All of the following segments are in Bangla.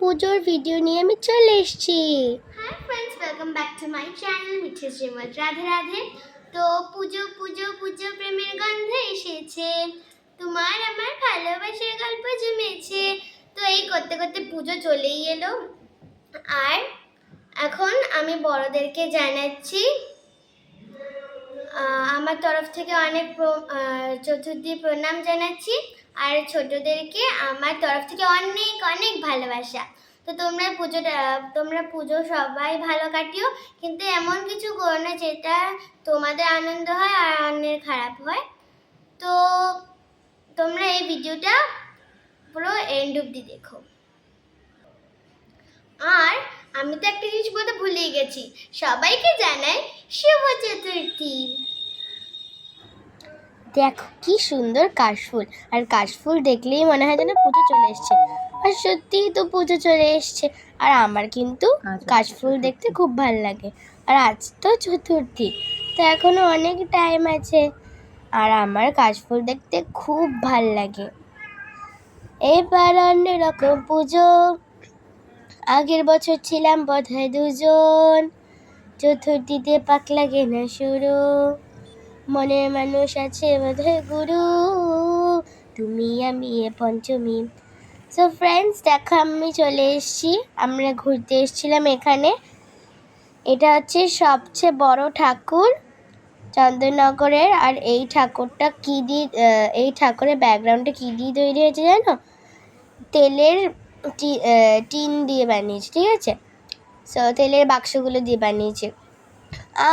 পুজোর ভিডিও নিয়ে আমি চলে এসেছি। Hi friends, welcome back to my channel মিঠে শ্রীমৎ রাধে রাধে। তো পুজো পুজো পুজো প্রেমের গন্ধ এসেছে, তোমার আমার ভালোবাসার গল্প জমেছে। তো এই করতে করতে পুজো চলেই এলো। আর এখন আমি বড়দেরকে জানাচ্ছি আমার তরফ থেকে অনেক চতুর্থী প্রণাম জানাচ্ছি, আর ছোটদেরকে আমার তরফ থেকে অনেক অনেক ভালোবাসা। তো তোমরা পুজো সবাই ভালো কাটিও, কিন্তু এমন কিছু করো না যেটা তোমাদের আনন্দ হয় আর অন্যের খারাপ হয়। তো তোমরা এই ভিডিওটা পুরো এন্ড অবধি দেখো। আর আমি তো একটা জিনিস বলতে ভুলেই গেছি, সবাইকে জানাই শুভ চতুর্থী। দেখো কি সুন্দর কাশফুল, আর কাশফুল দেখলেই মনে হয় যেন পুজো চলে এসছে। আর সত্যিই তো পুজো চলে এসছে। আর আমার কিন্তু কাশফুল দেখতে খুব ভালো লাগে। আর আজ তো চতুর্থী, তো এখনো অনেক টাইম আছে। আর আমার কাশফুল দেখতে খুব ভাল লাগে। এবার অন্যরকম পুজো, আগের বছর ছিলাম বোধহয় দুজন, চতুর্থীতে পাক লাগে না শুরু, মনের মানুষ আছে বোধহয় গুরু, তুমি আমি এ পঞ্চমী। সো ফ্রেন্ডস, দেখো আমি চলে এসেছি। আমরা ঘুরতে এসেছিলাম এখানে। এটা হচ্ছে সবচেয়ে বড় ঠাকুর চন্দননগরের। আর এই ঠাকুরটা কী দিয়ে, এই ঠাকুরের ব্যাকগ্রাউন্ডটা কী দিয়ে তৈরি হয়েছে জানো? তেলের টিন দিয়ে বানিয়েছে, ঠিক আছে? সো তেলের বাক্সগুলো দিয়ে বানিয়েছে।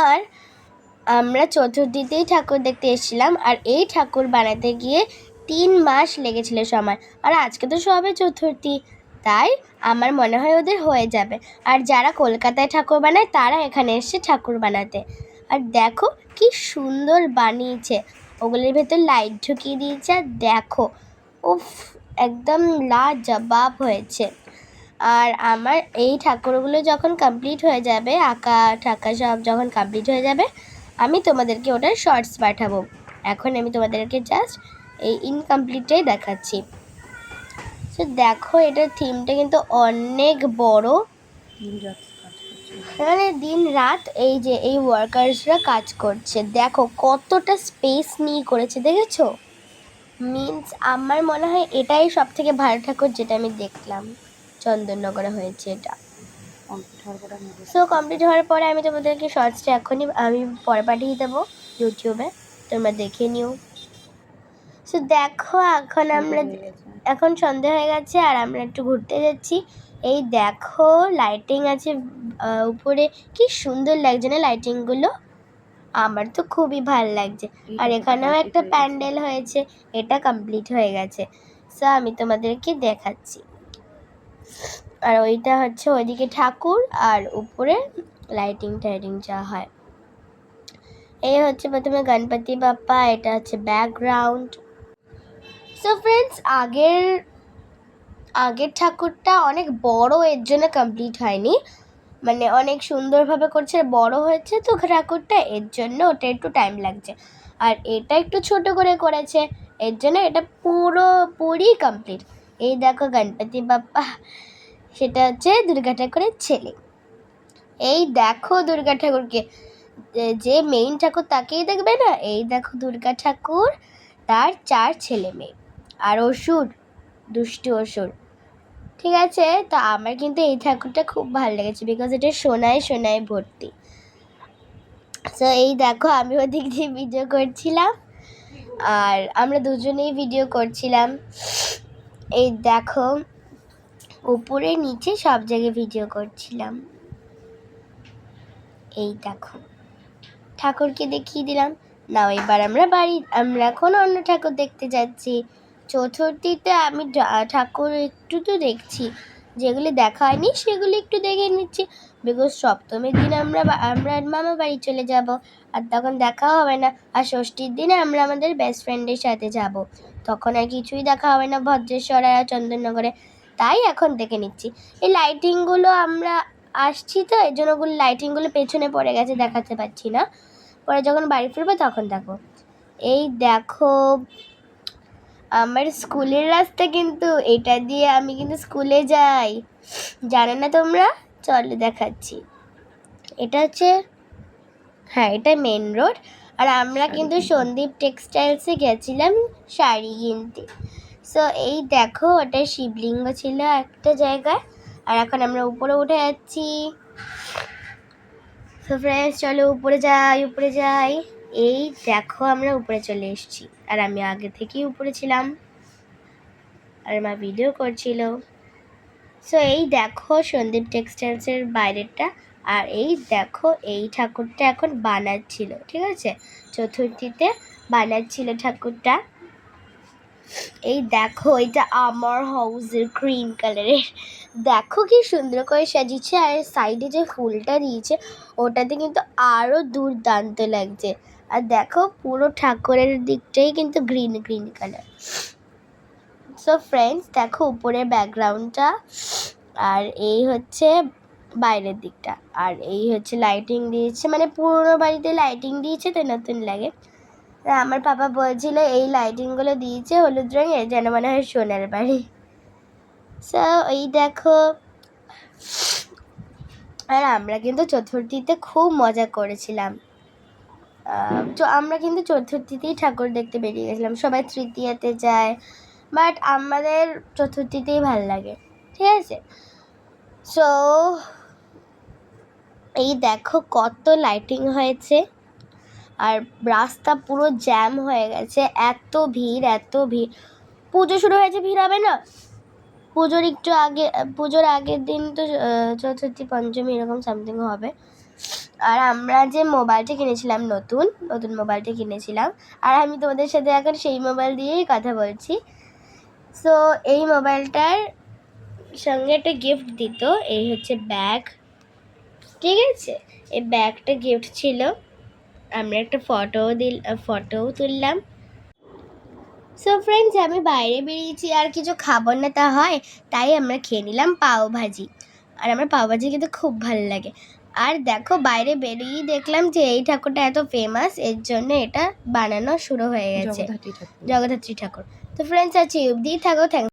আর আমরা চতুর্থীতেই ঠাকুর দেখতে এসেছিলাম, আর এই ঠাকুর বানাতে গিয়ে 3 মাস লেগেছিল সময়। আর আজকে তো সবে চতুর্থী, তাই আমার মনে হয় ওদের হয়ে যাবে। আর যারা কলকাতায় ঠাকুর বানায় তারা এখানে এসে ঠাকুর বানাতে। আর দেখো কি সুন্দর বানিয়েছে, ওগুলোর ভেতর লাইট ঢুকিয়ে দিয়েছে। আর দেখো, উফ, একদম লাজবাব হয়েছে। আর আমার এই ঠাকুরগুলো যখন কমপ্লিট হয়ে যাবে, আঁকা ঠাকা সব যখন কমপ্লিট হয়ে যাবে, আমি তোমাদেরকে ওটার শর্টস পাঠাবো। এখন আমি তোমাদেরকে জাস্ট এই ইনকমপ্লিটটাই দেখাচ্ছি। তো দেখো, এটার থিমটা কিন্তু অনেক বড়, মানে দিন রাত এই যে এই ওয়ার্কার্সরা কাজ করছে। দেখো কতটা স্পেস নিয়ে করেছে, দেখেছো? মিনস আমার মনে হয় এটাই সব থেকে ভালো ঠাকুর যেটা আমি দেখলাম। চন্দননগরে হয়েছে এটা। সো কমপ্লিট হওয়ার পরে আমি তোমাদেরকে শর্টসটা এখনই আমি পরে পাঠিয়ে দেবো ইউটিউবে, তোমরা দেখে নিও। সো দেখো, এখন সন্ধে হয়ে গেছে আর আমরা একটু ঘুরতে যাচ্ছি। এই দেখো লাইটিং আছে উপরে, কি সুন্দর লাগছে না লাইটিংগুলো? আমার তো খুবই ভালো লাগছে। আর এখানেও একটা প্যান্ডেল হয়েছে, এটা কমপ্লিট হয়ে গেছে। সো আমি তোমাদেরকে দেখাচ্ছি। আর ওইটা হচ্ছে ওইদিকে ঠাকুর, আর উপরে লাইটিং টাইটিং যা হয়। এই হচ্ছে প্রথমে গণপতি বাপ্পা, এটা হচ্ছে ব্যাকগ্রাউন্ড। সো ফ্রেন্ডস, আগের ঠাকুরটা অনেক বড়, এর জন্য কমপ্লিট হয়নি। মানে অনেক সুন্দরভাবে করছে, বড় হয়েছে তো ঠাকুরটা, এর জন্য ওটা একটু টাইম লাগছে। আর এটা একটু ছোট করে করেছে, এর জন্য এটা পুরোপুরি কমপ্লিট। এই দেখো গণপতি বাপ্পা, সেটা হচ্ছে দুর্গা ঠাকুরের ছেলে। এই দেখো দুর্গা ঠাকুরকে, যে মেইন ঠাকুর তাকেই দেখবে না। এই দেখো দুর্গা ঠাকুর, তার 4 ছেলে মেয়ে আর অসুর, দুষ্টু অসুর। ঠিক আছে, তো আমার কিন্তু এই ঠাকুরটা খুব ভালো লেগেছে, বিকজ এটা সোনায় সোনায় ভর্তি। সো এই দেখো আমি ওদিক দিয়ে ভিডিও করছিলাম, আর আমরা দুজনেই ভিডিও করছিলাম। এই দেখো উপরে নিচে সব জায়গায় ভিডিও করছিলাম। এই দেখো ঠাকুরকে দেখিয়ে দিলাম। নাও এবার আমরা এখন অন্য ঠাকুর দেখতে যাচ্ছি। চতুর্থীতে আমি ঠাকুর একটু তো দেখছি, যেগুলি দেখা হয়নি সেগুলি একটু দেখে নিচ্ছি, বিকজ সপ্তমীর দিন আমরা মামা বাড়ি চলে যাব, আর তখন দেখা হবে না। আর ষষ্ঠীর দিনে আমরা আমাদের বেস্ট ফ্রেন্ডের সাথে যাব, তখন আর কিছুই দেখা হবে না ভদ্রেশ্বর আর চন্দননগরে। তাই এখন দেখে নিচ্ছি। এই লাইটিংগুলো আমরা আসছি তো, এই জন্য ওগুলো লাইটিংগুলো পেছনে পড়ে গেছে, দেখাতে পারছি না। পরে যখন বাড়ি ফিরবো তখন দেখো। এই দেখো আমার স্কুলের রাস্তা কিন্তু এটা দিয়ে আমি কিন্তু স্কুলে যাই, জানো না তোমরা? চলো দেখাচ্ছি। এটা হচ্ছে, হ্যাঁ এটা মেন রোড। আর আমরা কিন্তু সন্দীপ টেক্সটাইলসে গেছিলাম শাড়ি কিনতে। সো এই দেখো ওটা শিবলিঙ্গ ছিল একটা জায়গায়, আর এখন আমরা উপরে উঠে যাচ্ছি। তো ফ্রেন্ডস চলো উপরে যাই। এই দেখো আমরা উপরে চলে এসেছি, আর আমি আগে থেকেই উপরে ছিলাম আর মা ভিডিও করছিল। সো এই দেখো সন্দীপ টেক্সটাইলসের বাইরেটা, আর এই দেখো এই ঠাকুরটা এখন বানাচ্ছিল, ঠিক আছে, চতুর্থীতে বানাচ্ছিল ঠাকুরটা। এই দেখো এটা আমার হাউসের গ্রিন কালারের, দেখো কি সুন্দর করে সাজিয়েছে, আর সাইডে যে ফুলটা দিয়েছে ওটাতে কিন্তু আরও দুর্দান্ত লাগছে। আর দেখো পুরো ঠাকুরের দিকটাই কিন্তু green green colour. So friends দেখো উপরের ব্যাকগ্রাউন্ডটা, আর এই হচ্ছে বাইরের দিকটা, আর এই হচ্ছে লাইটিং দিয়েছে, মানে পুরোনো বাড়িতে লাইটিং দিয়েছে তো নতুন লাগে। আমার পাপা বলছিল এই লাইটিংগুলো দিয়েছে হলুদ রঙের, যেন মনে হয় সোনার বাড়ি। সো এই দেখো, আর আমরা কিন্তু চতুর্থীতে খুব মজা করেছিলাম। তো আমরা কিন্তু চতুর্থীতেই ঠাকুর দেখতে বেরিয়ে গেছিলাম, সবাই তৃতীয়াতে যায়, বাট আমাদের চতুর্থীতেই ভালো লাগে, ঠিক আছে। সো এই দেখো কত লাইটিং হয়েছে, আর রাস্তা পুরো জ্যাম হয়ে গেছে, এত ভিড়। পুজো শুরু হয়েছে, ভিড় হবে না? পুজোর একটু আগে, পুজোর আগের দিন তো চতুর্থী পঞ্চমী এরকম সামথিং হবে। আর আমরা যে মোবাইলটা কিনেছিলাম, নতুন মোবাইলটা কিনেছিলাম, আর আমি তোমাদের সাথে এখন সেই মোবাইল দিয়েই কথা বলছি। সো এই মোবাইলটার সঙ্গে একটা গিফট দিত, এই হচ্ছে ব্যাগ, ঠিক আছে, এই ব্যাগটা গিফট ছিল। আমরা একটা ফটোও তুললাম। সো ফ্রেন্ডস আমি বাইরে বেরিয়েছি, আর কিছু খাবো না তা হয়, তাই আমরা খেয়ে নিলাম পাওভাজি। আর আমার পাওভাজি কিন্তু খুব ভালো লাগে। আর দেখো বাইরে বেরিয়েই দেখলাম যে এই ঠাকুরটা এত ফেমাস, এর জন্য এটা বানানো শুরু হয়ে গেছে, জগদ্ধাত্রী ঠাকুর। তো ফ্রেন্ডস আজকে অবধিই থাকো, থ্যাংক